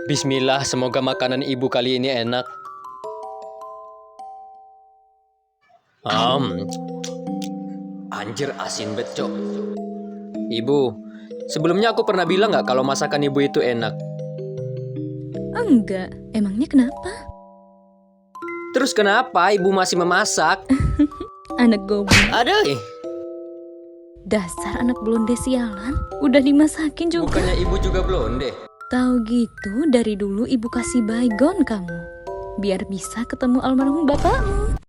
Bismillah, semoga makanan ibu kali ini enak. Anjir, asin bet, Cok. Ibu, sebelumnya aku pernah bilang nggak kalau masakan ibu itu enak? Enggak, emangnya kenapa? Terus kenapa ibu masih memasak? Anak goblok, Aduh, dasar anak blonde sialan. Udah dimasakin juga. bukannya ibu juga blonde? Tahu gitu dari dulu ibu kasih baygon kamu. Biar bisa ketemu almarhum bapakmu.